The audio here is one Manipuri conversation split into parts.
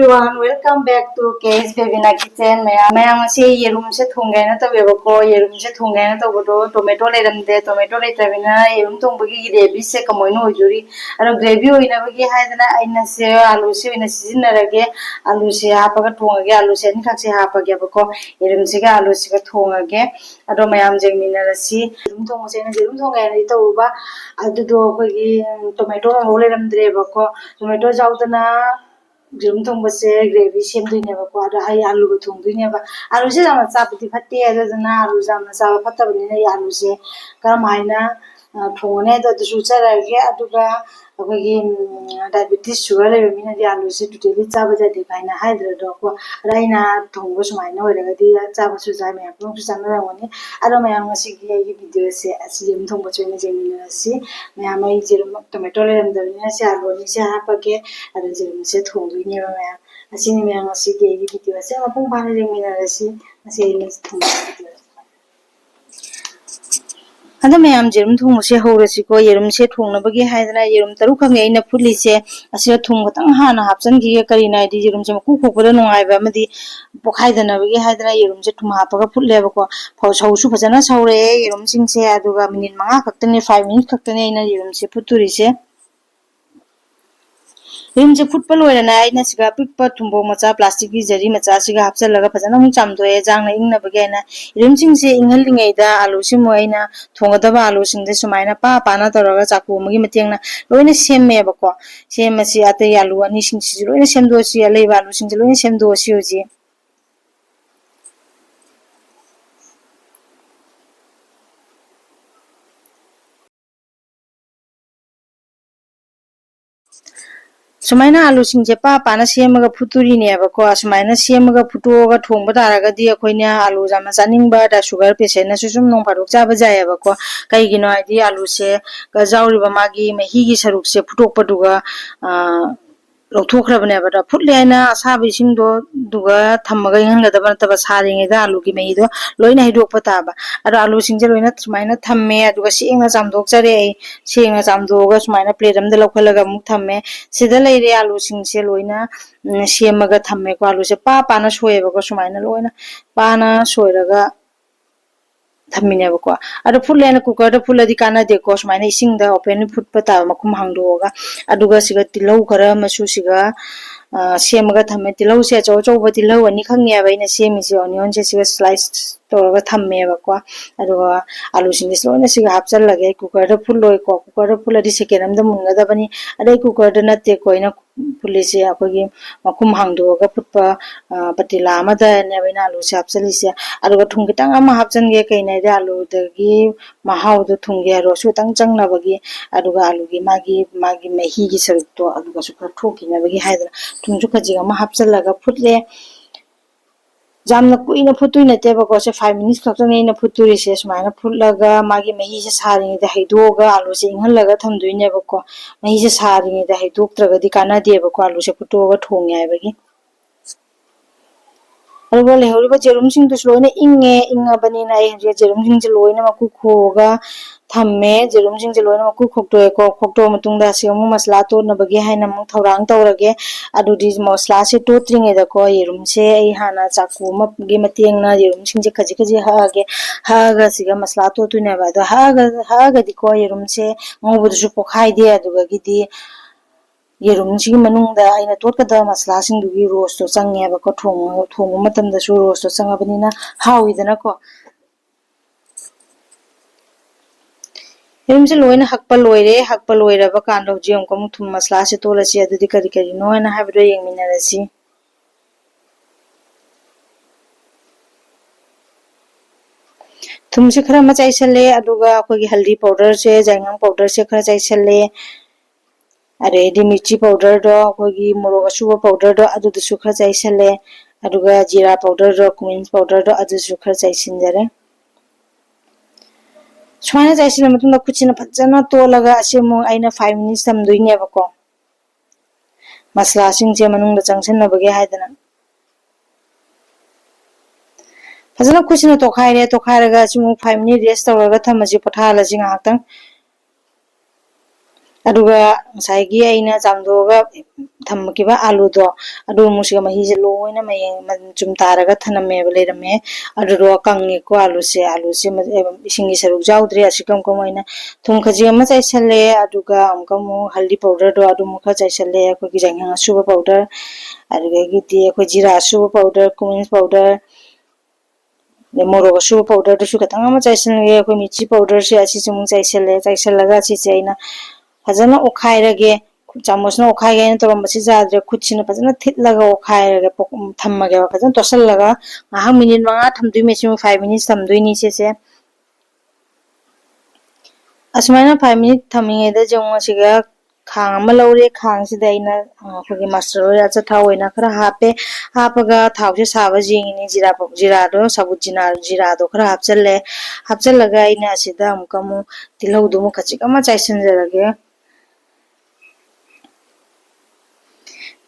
everyone, welcome back to K's Bebina Kitchen. Mayam se yerum se thongena to bebako yerum se thongena to bodo tomato leramde tomato letravina yerum thongbagi gravy se kamoino ojuri aro gravy oina bagi haidana aina se alu se oina sizinarage alu se hapaga thongage alu se ni khakse hapage bako yerum se ga alu se ga thongage aro mayam jengminarasi yerum thongse na yerum thongena to uba adu do bagi tomato leramdre bako tomato jaudana Jum thong base gravy same doing never quite a high alu thong doing never. Alu says I'm a sapati patti as an alu zam sapata in a yaluze, Karamina, Tone, the Susa, Aduga, diabetes sugar, Mina the aluze to tell it Sabata divina hydra dog, Raina, Tongos minor, the Sabasuzami, Samara, I don't know, videos as Jim Tongo see, Mayama tomato and the Nasa, Ronisia Hapake, and the set home. Asini me ang sige video kasi apong paano yung minarasi kasi Ada mayam jerum thong se horasi ko yerum se thong na bagi haidana yerum taru khang ei na phuli se asira thong gatang hana hapsan gi kari na di yerum se ku khopura nongai ba madi pokhaidana bagi haidana yerum se thum hapaga phulle ba ko phau sau su phajana saure yerum sing se aduga minute 5 khaktani 5 minute khaktani ina yerum se phuturi se Yerum se food palo na ai na siga pick pa thumbo macha plastic gi jari macha siga hapsa laga phajana mu chamdo e jang na ing na bage na yerum sing se inghal lingai da alu si moi na thonga da ba alu sing de sumaina pa na toraga chaku magi mateng na loina semme ba ko sem si ate alu ani sing si loina sem do si alei ba alu sing loina sem do si oji Sumaina alu singje pa na semaga phuturi ne ba ko sumaina semaga phutoga thongba daraga di akoina alu jama chaning ba da sugar patient na susum nong paruk cha ba jaya ba ko kai gino ai alu se ga jauri ba magi mehi gi saruk se phutok paduga लौथोख्रबने बड़ा फुटले आइना असाब इसिंग दुगा थम्मगा इंहनगदब नतबा सारिङेदा आलू की मेहिदो लोइना हिदोकप ताबा अरो आलू सिंजे लोइना सुमाइना थम्मे अदुगा सेंगना चामदोकजरे सेंगना चामदोगा सुमाइना प्लेट अमदा लौखलगा मुक थम्मे सिदा लेरे आलू सिंगसे लोइना सेमगा थम्मे को आलू से पाना सोयेबको सुमाइना लोइना पाना सोयरगा थम्मिने बको अरो फुलेना कुकर द फुलदि काना देखो सुमाइना इसिंग द ओपन फुट पता मखुम हांगदोगा अदुगा सिगा तिलौ खरा मसु सिगा सेमगा थम्मे तिलौ से चौ चौ तिलौ अनि खंगे बाइना सेमि से अनियन से सिगा स्लाइस तोरगा थम्मे बको अदुगा आलू सिंग लोइना सिगा हापचल लगे कुकर द फुल लोय को कुकर द फुलदि सेकेंड अमदा मुंगदा बनी अदai कुकर द नते कोइना पुलिस अखोगी मखुम हांगदोगा फुटपा पतिला अमदा ने बाइना आलू से हापचली से अदुगा थुंग कितंग अमा हापचनगे कइना आलू दगी महाव दो थुंगे रोसु तंग चंगनबगी अदुगा आलूगी मागी मही गी सरुक्तो अदुगा सुखा ठोकिनबगी हाइदरा थुंजु खजिगा मा हापचलगा फुटले जामना कुइना फुटुइ नतेबको से 5 मिनिट्स खक्तने इन फुटुरि से सुमाइना फुटलगा मागी मही से सारिङे द हैदोगा आलू से इंहलगा थमदुइनेबको मही से सारिङे द हैदोक्त्रगदि काना देबको आलू से फुटोगा ठोंगे आइबगी अरुगा लेहौरिबा जेरुम सिंग दुस लोइना इंगबनी ना ए जेरुम सिंग जे लोइना मकु खोगा थम्मे जेरुम सिंग जे लोइना मकु खोक्तो को खोक्तो मतुंगदा सिमु मसला तो नबगे हाइना मु थौरांग तौरगे अदुदि मसला से टोत्रिङे द को येरुम से ए हाना चाकु मगे मतेंग ना येरुम सिंग जे खजि खजि हागे हागा सिगा मसला तो तुने बा द हागा दि को येरुम से ngobudsu pokhai de aduga gidi yerum si manungda aina totkada masla singdugi roast to change ba ko thong matamda su roast to changa banina hawidana ko yerum se loina hakpa loira ba kan ro jiam ko thum masla se tola si adudi kari kari no na habdo yengminarasi थुम से खरा मचाई चले अदुगा अखोगी हल्दी पाउडर से जांगम पाउडर से खरा चाई चले अरे दी मिर्ची पाउडर दो अखोगी मोरोग असुबा पाउडर दो अदु दुसु खरा चाई चले अदुगा जीरा पाउडर दो कुमिन पाउडर दो अदु दुसु खरा चाई सिनजरे सुमाइना चाई सिन मतुंदा खुचिना फजना तोलगा असेमु आइना 5 मिनिट्स थमदुइने बको मसला सिंग जे मनुंदा चंगसन नबगे हाइदना फजना खुचिना तोखाइरगा सिमु 5 मिनिट रेस्ट तौरगा थमजी पठाला जिंगा हाक्तंग aduga ngasai gi aina jamdoga thamkiba alu do adu musiga mahi je loina mayeng chum taraga thaname belerame adu ro kangi ko alu se isingi saruk jaudre asikam ko maina thum khaji ama chai sale aduga amkamu haldi powder do adu mukha chai sale ko gi jang suba powder aduga gi ti ko jira suba powder kumin powder moro suba powder do su katang ama chai sale ko michi powder se asi chum chai sale ga si chaina फजना ओखाइरगे चामचना ओखाइगे तोरमबसी जाद्रे खुदसिना फजना थितलगा ओखाइरगे थम्मगे फजना तोसलगा ngahak minute manga thamdui maximum 5 minutes thamdui ni se asmaina 5 minutes thaminge da jonga siga khang ama lore khang sida ina khogi master oi acha thaw oina khara hape hapaga thaw se saba jingini jira do sabut jira do khara hapchallaga ina sida amkamu tilhau do mu khachikama chaisan jarage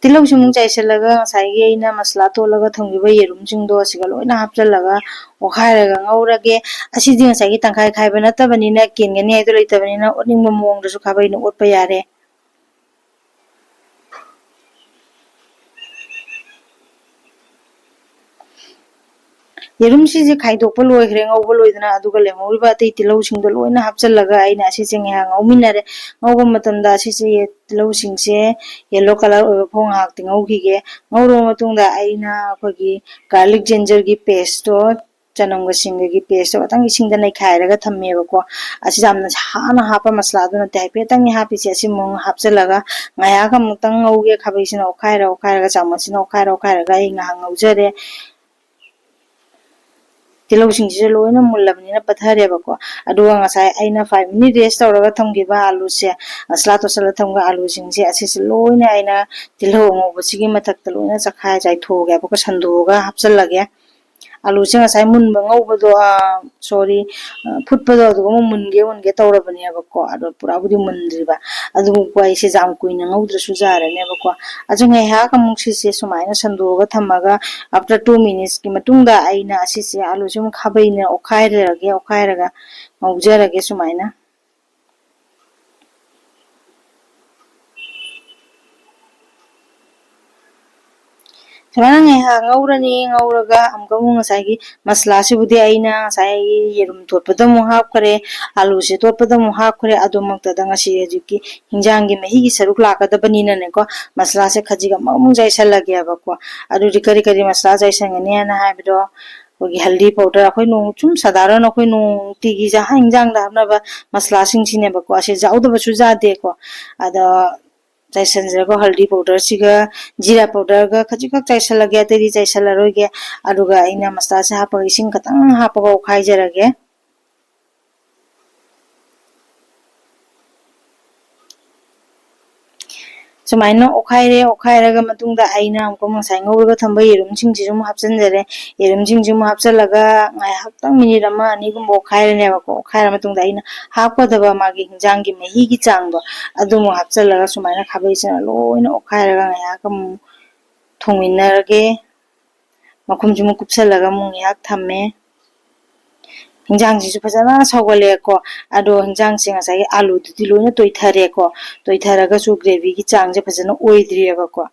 tilhau sumung chaisalaga ngasai ge ina masala tolaga thongiba yerum jingdo asiga loina hapchallaga okhairaga ngaurage asidi ngasai gi tangkhai khaiba natabanina kengani aido leitabanina oningba mong dasu khabaina otpa yare yerum si je khaidokpa loikhre ngauba loidana aduga lemoriba atei tilhau singdo loina hapchallaga aina asi chenge ha ngauminare ngauba matamda asi se tilhau singse yellow color oiba phong hak ti ngaukhige ngauro matungda aina khogi garlic ginger gi paste to chanamga singa gi paste to atang isingda nai khairaga thammeba ko asi jamna hana hapa masala aduna tai pe tang hapi se asi mong hapchallaga ngaya ka mutang ngauge khabaisina okhaira chamasina okhaira ga inga ngaujare tilhau singse loina mullabnina patharebako aduga ngasai aina 5 minute rest tawraga thamgiba alu se asla to sala thamga alu singse asise loina aina tilhau ngobasigi mathakta loina chakhai jai thoga bako sandoga hapchallage alu se ngasai munba ngobado sorry phutpado aduga munge tawrabani abako adu pura budi mundriba adu ko aise jam kuina ngaudrasu jarane bako aju ngai ha kamuk se sumaina sandoga thamaga after 2 minutes ki matungda aina asise alu sum khabaina okhairaga ngaujarage sumaina Samana ngai ha ngauraga amka mu ngasai gi masala si budi aina ngasai yerum totpada mu hap kare alu se totpada mu hap kare adomakta da ngasi hejiki hinjang gi mehi gi saruk lakada banina ne ko masala se khajiga mamu jaisa lagya ba ko adu kari masala jaisa ngani na haibido kogi haldi powder akhoi nong chum sadaran akhoi nong tigi ja hinjang da na ba masala sing sine ba ko ase jauda ba chu ja de ko ada jaisanjrago haldi powder siga jira powder ga khajikak jaisalage ateri jaisalaroge aduga aina masala se hapa ising katang hapa ko khaijarage sumaina okhairaga matungda aina amko masai ngauga thamba yerum singji jum hapsanjare yerum singji mu hapsalaga ngai haktang minute ama ani gum okhairane ba ko okhaira matungda aina hapkodaba magi hinjang gi mehi gi changdo adumu hapsalaga sumaina khabaisana loina okhairaga ngai hakam thongminarage makhum jumu kupsalaga mungi hak thamme hinjang ji fajana sawale ko ado hinjang sing asai alu ti loina toithare ko toitharaga su gravy gi chang je fajana oidriya ko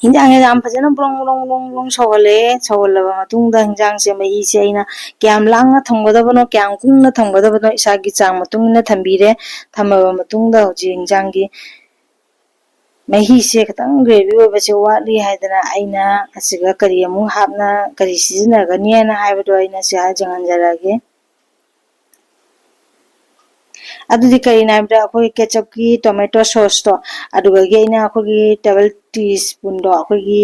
hinjang e jam fajana brong sawale matungda hinjang se mai se aina kyam langna thonggoda bano kyam kungna thonggoda bano isa gi chang matungna thambire thamaba matungda hoji hinjang gi mahi se katang gravy oba se watli haidana aina asiga kari amu hapna kari sizina gani na haibado aina se janganjarage adudi kari naibda akhoi ketchup ki tomato sauce to aduga gi aina akhoi table teaspoon do akhoi gi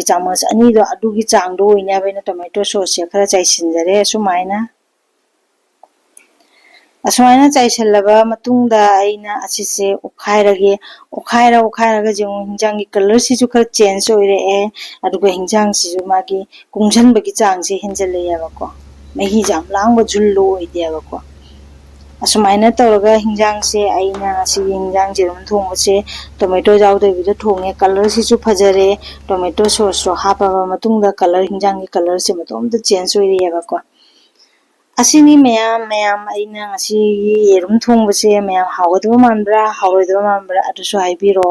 chamas ani do adugi chang do ina baina tomato sauce se khara chaisinjare sumaina asmaina chaisallaba matungda aina asise okhairaga jeng hinjang gi color si ju khar change oire aduga hinjang si ju magi kungjanbagi chang se henjale yabako mehi jam langba jullo ideyabako asmaina tawraga hinjang se aina si hinjang jerum thongba se tomato jawde bi thonge color si ju phajare tomato sauce ro hapa matungda color hinjang gi color se matom da change oire yabako ꯑꯁꯤꯅꯤ ꯃꯌꯥꯝ ꯑꯩꯅ ꯉꯁꯤꯒꯤ ꯌꯦꯔꯨꯝ ꯊꯣꯡꯕꯁꯦ ꯃꯌꯥꯝ ꯍꯥꯎꯒꯗꯕ ꯃꯥꯟꯕ꯭ꯔꯥ ꯍꯥꯎꯔꯣꯏꯗꯕ ꯃꯥꯟꯕ꯭ꯔꯥ ꯑꯗꯨꯁꯨ ꯍꯥꯏꯕꯤꯔꯣ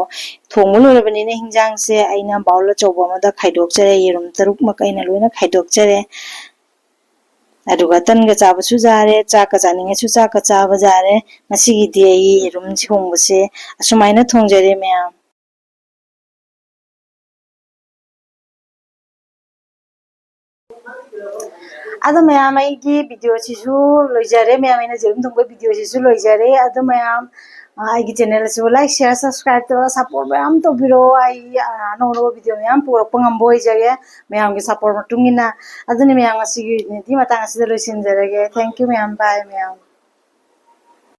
ꯊꯣꯡꯕ ꯂꯣꯏꯔꯕꯅꯤꯅ ꯍꯤꯟꯖꯥꯡꯁꯦ ꯑꯩꯅ ꯕꯥꯎꯜ ꯑꯆꯧꯕ ꯑꯃꯗ ꯈꯥꯏꯗꯣꯛꯆꯔꯦ ꯌꯦꯔꯨꯝ 6ꯃꯛ ꯑꯩꯅ ꯂꯣꯏꯅ ꯈꯥꯏꯗꯣꯛꯆꯔꯦ ꯑꯗꯨꯒ ꯇꯟꯒ ꯆꯥꯕꯁꯨ ꯌꯥꯔꯦ ꯆꯥꯛꯀ ꯆꯥꯅꯤꯡꯉꯁꯨ ꯆꯥꯛꯀ ꯆꯥꯕ ꯌꯥꯔꯦ ꯉꯁꯤꯒꯤꯗꯤ ꯑꯩ ꯌꯦꯔꯨꯝ ꯊꯣꯡꯕꯁꯦ ꯑꯁꯨꯃꯥꯏꯅ ꯊꯣꯡꯖꯔꯦ ꯃꯌꯥꯝ ꯑꯗꯣ ꯃꯌꯥꯝ ꯑꯩꯒꯤ ꯚꯤꯗꯤꯑꯣꯁꯤꯁꯨ ꯂꯣꯏꯖꯔꯦ ꯃꯌꯥꯝ ꯑꯩꯅ ꯌꯦꯔꯨꯝ ꯊꯣꯡꯕ ꯚꯤꯗꯤꯑꯣꯁꯤꯁꯨ ꯂꯣꯏꯖꯔꯦ ꯑꯗꯣ ꯃꯌꯥꯝ ꯑꯩꯒꯤ ꯆꯦꯅꯦꯜꯁꯤꯕꯨ ꯂꯥꯏꯛ ꯁꯤꯌꯔ ꯁꯕꯁꯀ꯭राꯏꯕ ꯇꯧꯔꯒ ꯁꯞꯄꯣꯔꯠ ꯃꯌꯥꯝ ꯇꯧꯕꯤꯔꯛꯑꯣ ꯑꯩ ꯑꯅꯧ ꯑꯅꯧꯕ ꯚꯤꯗꯤꯑꯣ ꯃꯌꯥꯝ ꯄꯨꯔꯛꯄ ꯉꯝꯕ ꯑꯣꯏꯖꯒꯦ ꯃꯌꯥꯝꯒꯤ ꯁꯞꯄꯣꯔꯠ ꯃꯇꯨꯡ ꯏꯟꯅ ꯑꯗꯨꯅꯤ ꯃꯌꯥꯝ ꯉꯁꯤꯒꯤ ꯃꯇꯥꯡ ꯑꯁꯤꯗ ꯂꯣꯏꯁꯤꯟꯖꯔꯒꯦ ꯊꯦꯡꯛ ꯌꯨ ꯃꯌꯥꯝ ꯕꯥꯏ ꯃꯌꯥꯝ